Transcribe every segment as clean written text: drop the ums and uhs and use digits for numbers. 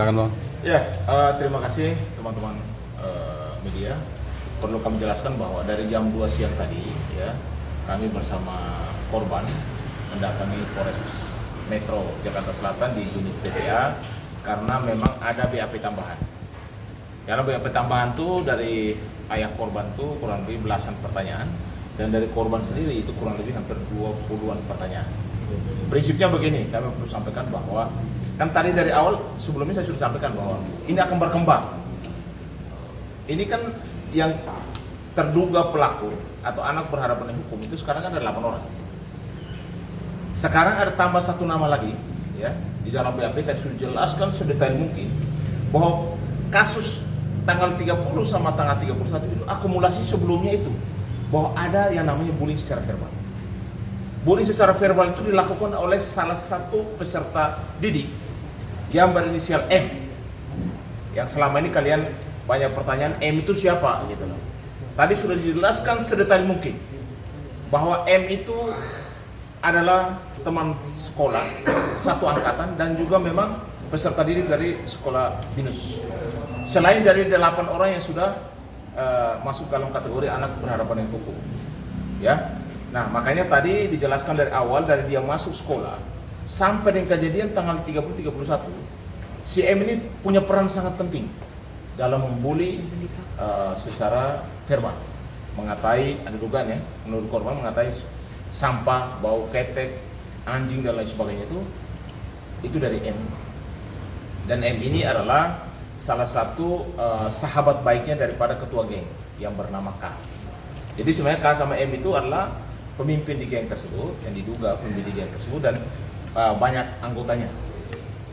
Silakan Bang. Ya, terima kasih teman-teman media. Perlu kami jelaskan bahwa dari jam 2 siang tadi ya, kami bersama korban mendatangi Polres Metro Jakarta Selatan di unit PPA karena memang ada BAP tambahan. Karena BAP tambahan tuh dari ayah korban tuh kurang lebih belasan pertanyaan dan dari korban sendiri itu kurang lebih hampir 20-an pertanyaan. Prinsipnya begini, kami perlu sampaikan bahwa kan tadi dari awal sebelumnya saya sudah sampaikan bahwa ini akan berkembang. Ini kan yang terduga pelaku atau anak berhadapan dengan hukum itu sekarang kan ada 8 orang. Sekarang ada tambah satu nama lagi, ya di dalam BAP tadi sudah jelaskan sedetail mungkin bahwa kasus tanggal 30 sama tanggal 31 itu akumulasi sebelumnya itu bahwa ada yang namanya bullying secara verbal. Bullying secara verbal itu dilakukan oleh salah satu peserta didik yang berinisial M. Yang selama ini kalian banyak pertanyaan, M itu siapa gitu loh. Tadi sudah dijelaskan sedetail mungkin bahwa M itu adalah teman sekolah satu angkatan dan juga memang peserta didik dari sekolah BINUS. Selain dari 8 orang yang sudah masuk dalam kategori anak berhadapan dengan hukum. Ya. Nah, makanya tadi dijelaskan dari awal dari dia masuk sekolah sampai dengan kejadian tanggal 30-31, si M ini punya peran sangat penting dalam membuli secara verbal, mengatai, ada dugaan ya, menurut korban mengatai sampah, bau ketek, anjing dan lain sebagainya itu dari M. Dan M ini adalah salah satu sahabat baiknya daripada ketua geng yang bernama K. Jadi sebenarnya K sama M itu adalah pemimpin di geng tersebut, yang diduga pemimpin di geng tersebut dan banyak anggotanya.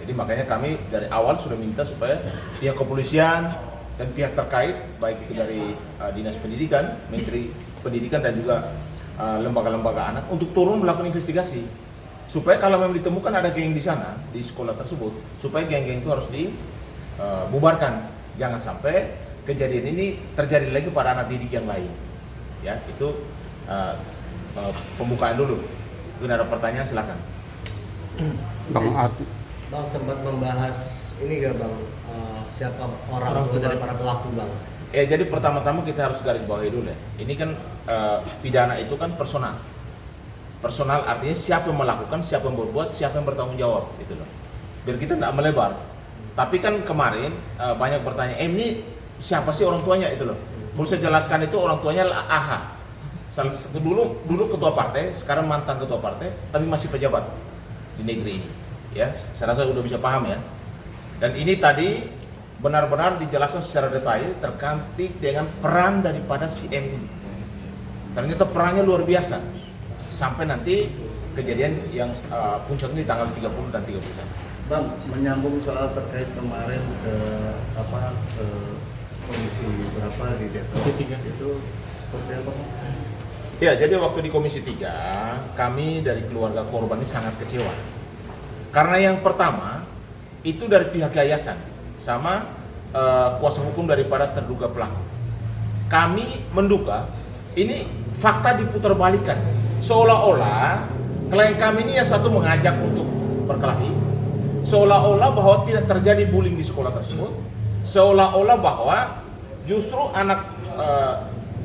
Jadi makanya kami dari awal sudah minta supaya pihak kepolisian dan pihak terkait, baik itu dari Dinas Pendidikan, Menteri Pendidikan dan juga lembaga-lembaga anak untuk turun melakukan investigasi. Supaya kalau memang ditemukan ada geng di sana, di sekolah tersebut, supaya geng-geng itu harus dibubarkan. Jangan sampai kejadian ini terjadi lagi pada anak didik yang lain. Ya, itu pembukaan dulu. Mungkin ada pertanyaan, silakan. Bang sempat membahas ini gak Bang, siapa orang tua dari para pelaku Bang? Ya, jadi pertama-tama kita harus garis bawahi dulu ya. Ini kan pidana itu kan personal. Personal artinya siapa yang melakukan, siapa yang berbuat, siapa yang bertanggung jawab gitu loh. Biar kita tidak melebar. Tapi kan kemarin banyak bertanya, ini siapa sih orang tuanya itu loh. Perlu saya jelaskan itu orang tuanya adalah AH. Dulu ketua partai, sekarang mantan ketua partai, tapi masih pejabat di negeri ini. Ya, saya rasa sudah bisa paham ya. Dan ini tadi benar-benar dijelaskan secara detail terkait dengan peran daripada si M ini. Ternyata perannya luar biasa. Sampai nanti kejadian yang puncaknya di tanggal 30 dan 31. Bang, menyambung soal terkait kemarin komisi berapa di Depok itu seperti apa? Ya, jadi waktu di Komisi 3, kami dari keluarga korban ini sangat kecewa. Karena yang pertama, itu dari pihak yayasan, sama kuasa hukum daripada terduga pelaku. Kami menduga, ini fakta diputarbalikkan. Seolah-olah, klien kami ini yang satu mengajak untuk berkelahi, seolah-olah bahwa tidak terjadi bullying di sekolah tersebut, seolah-olah bahwa justru anak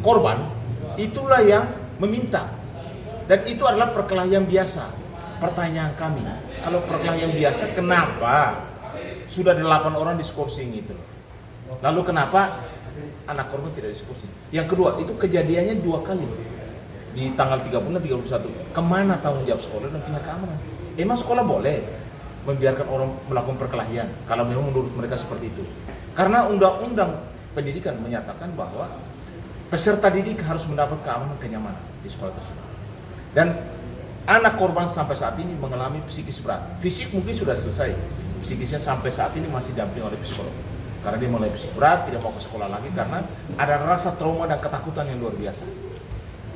korban itulah yang meminta, dan itu adalah perkelahian biasa. Pertanyaan kami, kalau perkelahian biasa kenapa sudah 8 orang diskorsing itu? Lalu kenapa anak korban tidak diskorsing? Yang kedua, itu kejadiannya 2 kali di tanggal 30 dan 31. Kemana tanggung jawab sekolah dan pihak keamanan? Emang sekolah boleh membiarkan orang melakukan perkelahian kalau memang menurut mereka seperti itu? Karena undang-undang pendidikan menyatakan bahwa peserta didik harus mendapat keamanan kenyamanan di sekolah tersebut. Dan anak korban sampai saat ini mengalami psikis berat. Fisik mungkin sudah selesai, psikisnya sampai saat ini masih didampingi oleh psikolog. Karena dia mulai psikis berat, tidak mau ke sekolah lagi karena ada rasa trauma dan ketakutan yang luar biasa.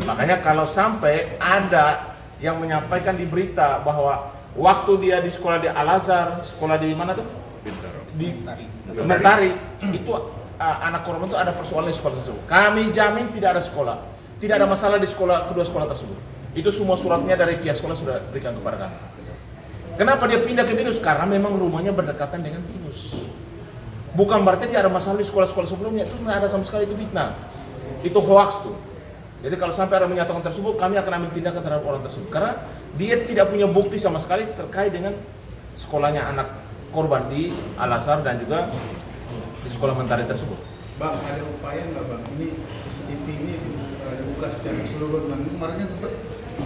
Makanya kalau sampai ada yang menyampaikan di berita bahwa waktu dia di sekolah di Al-Azhar, sekolah di mana tuh? Di Mentari, itu anak korban itu ada persoalan di sekolah tersebut. Kami jamin tidak ada sekolah, tidak ada masalah di sekolah, kedua sekolah tersebut. Itu semua suratnya dari pihak sekolah sudah berikan kepada kami. Kenapa dia pindah ke BINUS? Karena memang rumahnya berdekatan dengan BINUS. Bukan berarti dia ada masalah di sekolah-sekolah sebelumnya, itu nggak ada sama sekali, itu fitnah. Itu hoax tuh. Jadi kalau sampai ada menyatakan tersebut, kami akan ambil tindakan terhadap orang tersebut. Karena dia tidak punya bukti sama sekali terkait dengan sekolahnya anak korban di Al-Azhar dan juga di sekolah mentari tersebut. Bang, ada upaya nggak bang? Ini CCTV ini dibuka secara keseluruhan. Kemarin kan sempat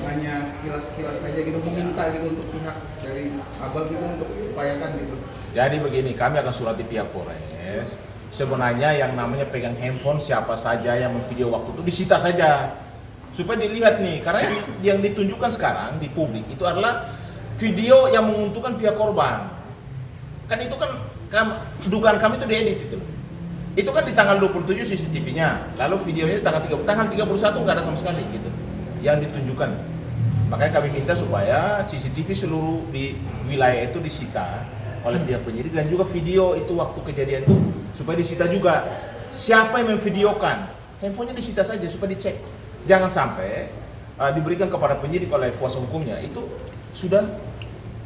hanya sekilas-sekilas saja gitu, meminta gitu untuk pihak dari abang gitu untuk upayakan gitu. Jadi begini, kami akan surati pihak Polres. Sebenarnya yang namanya pegang handphone siapa saja yang memvideo waktu itu disita saja. Supaya dilihat nih, karena yang ditunjukkan sekarang di publik itu adalah video yang menguntungkan pihak korban. Kan itu kan dugaan kami itu diedit itu. Itu kan di tanggal 27 CCTV-nya, lalu videonya tanggal 31 nggak ada sama sekali gitu yang ditunjukkan. Makanya kami minta supaya CCTV seluruh di wilayah itu disita oleh pihak penyidik dan juga video itu waktu kejadian itu supaya disita juga. Siapa yang memvideokan, handphonenya disita saja supaya dicek. Jangan sampai diberikan kepada penyidik oleh kuasa hukumnya, itu sudah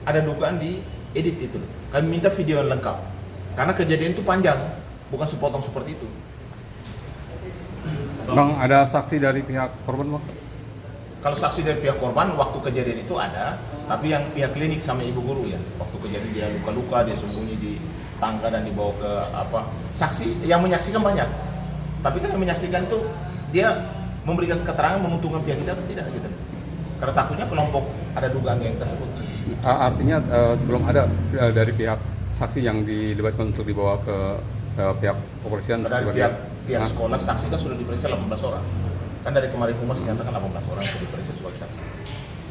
ada dugaan di edit itu. Kami minta video yang lengkap karena kejadian itu panjang, bukan sepotong seperti itu. Bang, ada saksi dari pihak korban, Bang? Kalau saksi dari pihak korban waktu kejadian itu ada, tapi yang pihak klinik sama ibu guru ya, waktu kejadian dia luka-luka, dia sembunyi di tangga dan dibawa ke apa? Saksi yang menyaksikan banyak, tapi kan yang menyaksikan itu dia memberikan keterangan menguntungkan pihak kita atau tidak gitu. Karena takutnya kelompok ada dugaan yang tersebut. Artinya belum ada dari pihak saksi yang dilibatkan untuk dibawa ke pihak kepolisian. Dari pihak sekolah saksi kan sudah diperiksa 18 orang. Kan dari kemarin humas dinyatakan 18 orang sudah diperiksa sebagai saksi.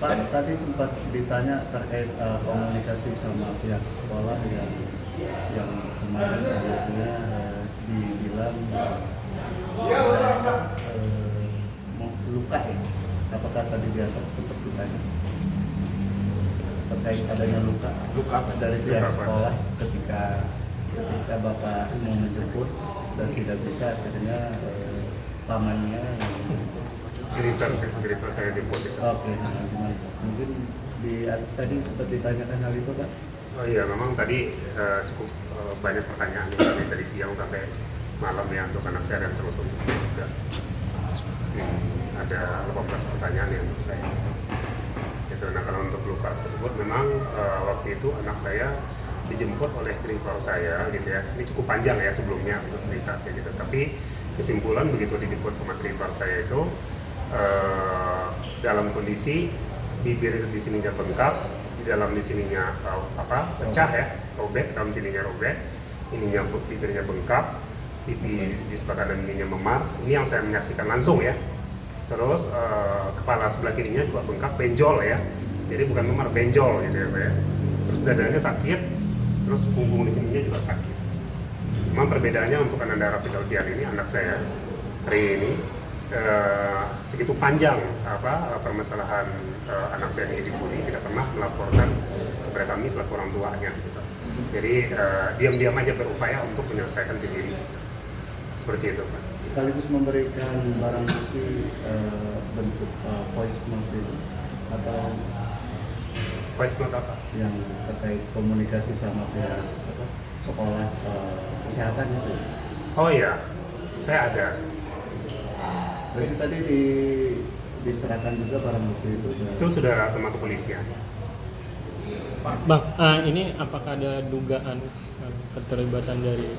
Pak, tadi sempat ditanya terkait komunikasi sama pihak sekolah yang kemarin akhirnya dibilang luka ya. Apakah tadi di atas sempat ditanya terkait adanya luka dari pihak sekolah ketika Bapak mau menjemput dan tidak bisa akhirnya pamannya Griver saya jemput itu. Oke, mungkin di atas tadi sempat ditanyakan hal itu, Pak? Oh iya, memang tadi cukup banyak pertanyaan dari siang sampai malam ya untuk anak saya dan terus untuk saya juga. Ada 18 pertanyaan ya untuk saya. Gitu. Nah kalau untuk luka tersebut memang waktu itu anak saya dijemput oleh driver saya gitu ya. Ini cukup panjang ya sebelumnya untuk cerita kayak gitu. Tapi kesimpulan begitu dijemput sama driver saya itu dalam kondisi bibir di sininya bengkak, di dalam di sininya pecah ya, robek, dalam sininya robek, ininya bibirnya bengkak, pipi di sebelah kanan ininya memar. Ini yang saya menyaksikan langsung ya. Terus kepala sebelah kirinya juga bengkak, benjol ya. Jadi bukan memar, benjol gitu ya Pak ya. Terus dadanya sakit, terus punggung di sininya juga sakit. Memang perbedaannya untuk Ananda Rapidaldian ini anak saya hari ini segitu panjang permasalahan anak saya ini dibully, tidak pernah melaporkan kepada kami selaku orang tuanya gitu. Jadi diam-diam aja berupaya untuk menyelesaikan sendiri seperti itu Pak. Sekaligus memberikan barang bukti bentuk voice note itu atau Voice note apa? yang terkait komunikasi sama pihak sekolah kesehatan itu. Oh iya, saya ada. Jadi tadi diserahkan juga barang bukti itu. Itu sudah sama kepolisian. Bang, ini apakah ada dugaan keterlibatan dari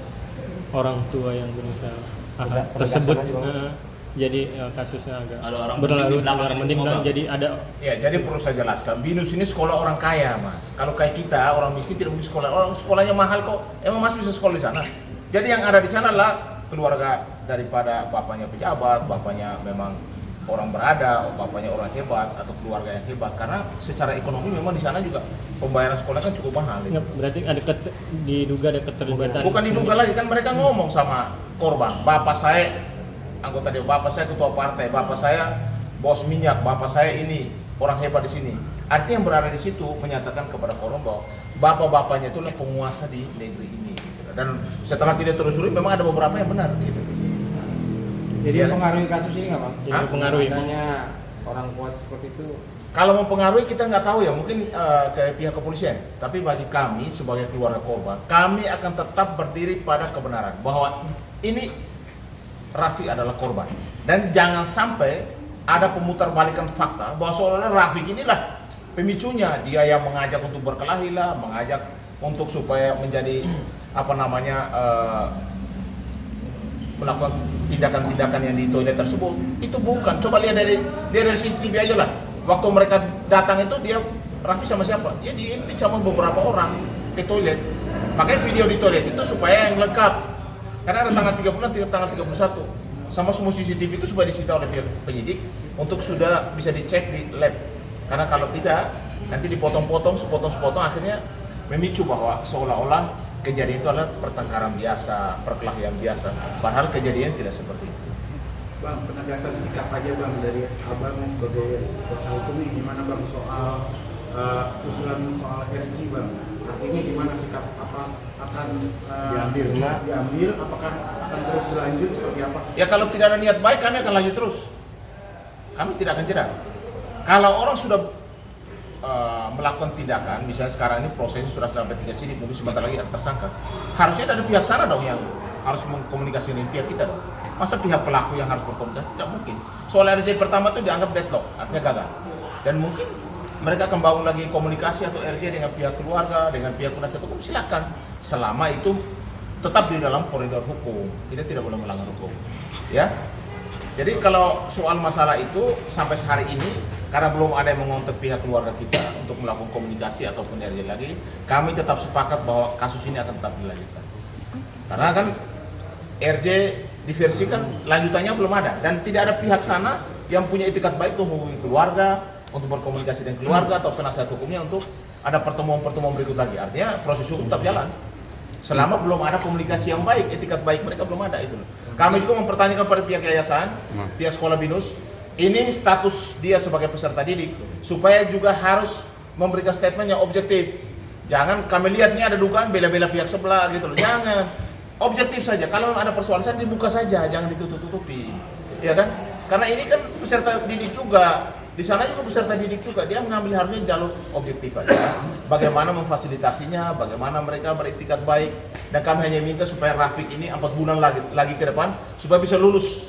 orang tua yang berusaha tersebut? Jadi kasusnya agak berlarut menimbang. Jadi ada. Ya, jadi perlu saya jelaskan. BINUS ini sekolah orang kaya, Mas. Kalau kayak kita orang miskin tidak bisa sekolah. Orang sekolahnya mahal kok. Emang Mas bisa sekolah di sana? Jadi yang ada di sana adalah keluarga daripada bapaknya pejabat, bapaknya memang orang berada, bapaknya orang hebat atau keluarga yang hebat. Karena secara ekonomi memang di sana juga pembayaran sekolah kan cukup mahal. Ya, berarti ada diduga ada keterlibatan. Bukan diduga lagi, kan mereka ngomong sama korban, bapak saya anggota dewan, bapak saya ketua partai, bapak saya bos minyak, bapak saya ini orang hebat di sini. Artinya yang berada di situ menyatakan kepada korban bahwa bapak-bapaknya itulah penguasa di negeri ini. Dan setelah kita telusuri memang ada beberapa yang benar gitu. Jadi mempengaruhi kasus ini nggak Bang? Jadi mempengaruhi. Adanya orang kuat seperti itu Kalau mempengaruhi kita nggak tahu ya, mungkin ke pihak kepolisian. Tapi bagi kami sebagai keluarga korban, kami akan tetap berdiri pada kebenaran bahwa ini Rafiq adalah korban. Dan jangan sampai ada pemutarbalikan fakta bahwa seolah-olah Rafiq inilah pemicunya. Dia yang mengajak untuk berkelahi lah, mengajak untuk supaya menjadi melakukan tindakan-tindakan yang di toilet tersebut. Itu bukan. Coba lihat dari CCTV aja lah. Waktu mereka datang itu dia Rafiq sama siapa? Dia diimpit sama beberapa orang ke toilet. Pakai video di toilet itu supaya yang lengkap. Karena ada tanggal 30 dan tanggal 31. Sama semua CCTV itu supaya disita oleh pihak penyidik untuk sudah bisa dicek di lab. Karena kalau tidak nanti dipotong-potong, sepotong-sepotong akhirnya memicu bahwa seolah-olah kejadian itu adalah pertengkaran biasa, perkelahian biasa. Padahal kejadian tidak seperti itu. Bang, penegasan sikap aja Bang dari Abang sebagai kuasa hukum nih, gimana Bang soal usulan soal RG Bang? Artinya gimana sikap akan diambil, apakah akan terus berlanjut seperti apa? Ya kalau tidak ada niat baik kami akan lanjut terus. Kami tidak akan jeda. Kalau orang sudah melakukan tindakan, misalnya sekarang ini prosesnya sudah sampai tingkat sidik, mungkin sebentar lagi ada tersangka. Harusnya dari pihak sana dong yang harus mengkomunikasi dengan pihak kita dong. Masa pihak pelaku yang harus berkomunikasi? Tidak mungkin. Soal RJ pertama itu dianggap deadlock, artinya gagal. Dan mungkin mereka akan bangun lagi komunikasi atau RJ dengan pihak keluarga, dengan pihak penasihat hukum, silakan. Selama itu tetap di dalam koridor hukum. Kita tidak boleh melanggar hukum. Ya. Jadi kalau soal masalah itu sampai hari ini karena belum ada yang mengontak pihak keluarga kita untuk melakukan komunikasi ataupun RJ lagi, kami tetap sepakat bahwa kasus ini akan tetap dilanjutkan. Karena kan RJ diversikan lanjutannya belum ada dan tidak ada pihak sana yang punya itikat baik untuk menghubungi keluarga, untuk berkomunikasi dengan keluarga atau penasihat hukumnya untuk ada pertemuan-pertemuan berikut lagi. Artinya proses hukum tetap jalan. Selama belum ada komunikasi yang baik, etikat baik mereka belum ada itu. Kami juga mempertanyakan pada pihak yayasan, pihak sekolah BINUS, ini status dia sebagai peserta didik supaya juga harus memberikan statement yang objektif. Jangan kami lihat nih ada dugaan bela-bela pihak sebelah gitu loh. Jangan. Objektif saja. Kalau ada persoalan dibuka saja, jangan ditutup-tutupi. Ya kan? Karena ini kan peserta didik juga. Di sana juga peserta didik juga. Dia mengambil harusnya jalur objektif aja. Bagaimana memfasilitasinya, bagaimana mereka beretikat baik. Dan kami hanya minta supaya Rafiq ini 4 bulan lagi ke depan supaya bisa lulus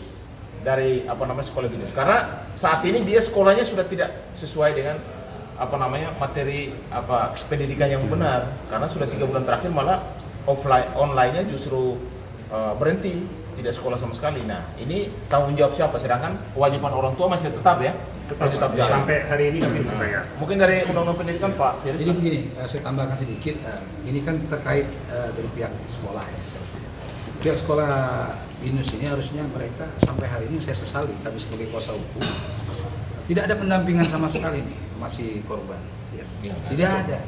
dari sekolah BINUS. Karena saat ini dia sekolahnya sudah tidak sesuai dengan materi pendidikan yang benar. Karena sudah 3 bulan terakhir malah online-nya justru berhenti, tidak sekolah sama sekali. Nah, ini tanggung jawab siapa? Sedangkan kewajiban orang tua masih tetap ya, tetap jalan. Sampai hari ini kami bisa bayar. Mungkin dari Undang-Undang Pendidikan Pak Firly. Jadi begini, saya tambahkan sedikit. Ini kan terkait dari pihak sekolah ya. Pihak sekolah BINUS ini harusnya mereka sampai hari ini saya sesali kami sebagai kuasa hukum tidak ada pendampingan sama sekali nih masih korban. Tidak ada.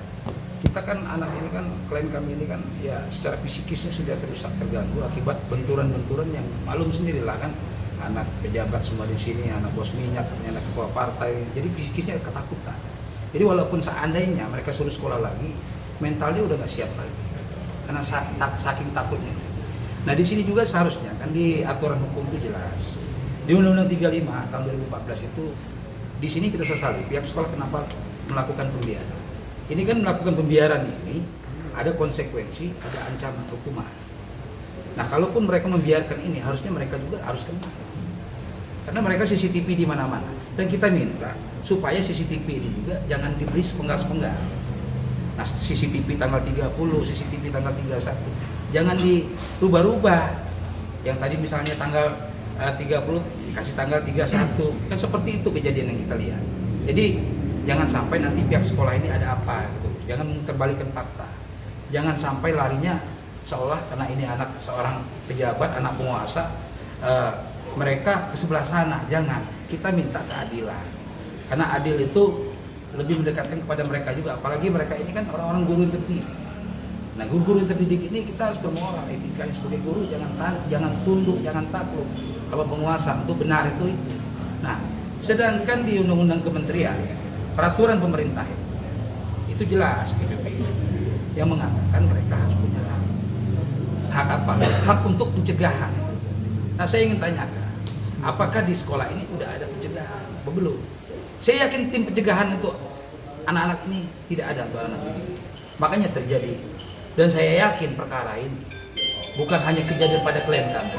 Kita kan anak ini kan klien kami ini kan ya secara fisikisnya sudah terganggu akibat benturan-benturan yang malum sendirilah kan, anak pejabat semua di sini, anak bos minyak, anak ketua partai, jadi fisikisnya ketakutan. Jadi walaupun seandainya mereka suruh sekolah lagi, mentalnya udah nggak siap lagi karena saking takutnya. Nah di sini juga seharusnya kan di aturan hukum itu jelas di Undang-Undang 35 tahun 2014 itu di sini kita sesali pihak sekolah kenapa melakukan pembiaran. Ini kan melakukan pembiaran ini ada konsekuensi, ada ancaman hukuman. Nah, kalaupun mereka membiarkan ini, harusnya mereka juga harus kena. Karena mereka CCTV di mana-mana. Dan kita minta supaya CCTV ini juga jangan diberi sepenggal-sepenggal. Nah, CCTV tanggal 30, CCTV tanggal 31, jangan dirubah-rubah. Yang tadi misalnya tanggal 30 dikasih tanggal 31, kan seperti itu kejadian yang kita lihat. Jadi jangan sampai nanti pihak sekolah ini ada apa gitu. Jangan terbalikan fakta. Jangan sampai larinya seolah karena ini anak seorang pejabat, anak penguasa, mereka ke sebelah sana. Jangan. Kita minta keadilan. Karena adil itu lebih mendekatkan kepada mereka juga. Apalagi mereka ini kan orang-orang guru yang terdidik. Nah, guru-guru yang terdidik ini kita harus bermoral. Etikanya sebagai guru jangan tunduk, jangan takluk. Kalau penguasa itu benar itu. Nah, sedangkan di undang-undang kementerian peraturan pemerintah itu jelas TPP yang mengatakan mereka harus punya hak apa? Hak untuk pencegahan. Nah saya ingin tanyakan, apakah di sekolah ini udah ada pencegahan? Belum. Saya yakin tim pencegahan untuk anak-anak ini tidak ada untuk anak-anak ini. Makanya terjadi. Dan saya yakin perkara ini bukan hanya kejadian pada klien kami,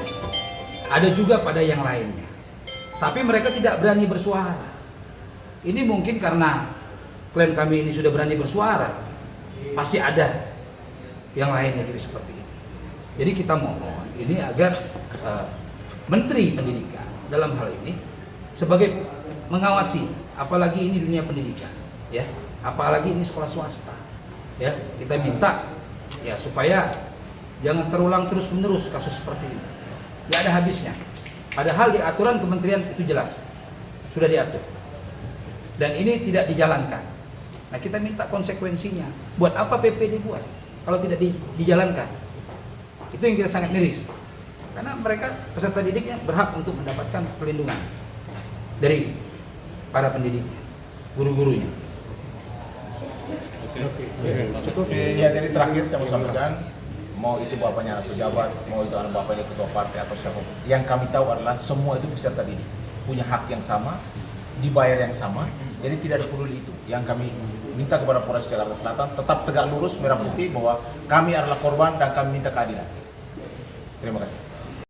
ada juga pada yang lainnya. Tapi mereka tidak berani bersuara. Ini mungkin karena klien kami ini sudah berani bersuara, pasti ada yang lainnya jadi seperti ini. Jadi kita mohon ini agar Menteri Pendidikan dalam hal ini sebagai mengawasi, apalagi ini dunia pendidikan, ya, apalagi ini sekolah swasta, ya, kita minta ya supaya jangan terulang terus-menerus kasus seperti ini. Tidak ada habisnya. Padahal di aturan kementerian itu jelas sudah diatur dan ini tidak dijalankan. Nah, kita minta konsekuensinya. Buat apa PP dibuat kalau tidak dijalankan? Itu yang kita sangat miris. Karena mereka peserta didiknya berhak untuk mendapatkan perlindungan dari para pendidiknya, guru-gurunya. Cukup. Ya, jadi terakhir saya mau sampaikan, mau itu bapaknya anak pejabat, mau itu anak bapaknya ketua partai atau siapapun, yang kami tahu adalah semua itu peserta didik, punya hak yang sama, dibayar yang sama, jadi tidak ada peduli itu. Yang kami minta kepada Polres Jakarta Selatan tetap tegak lurus merah putih bahwa kami adalah korban dan kami minta keadilan. Terima kasih.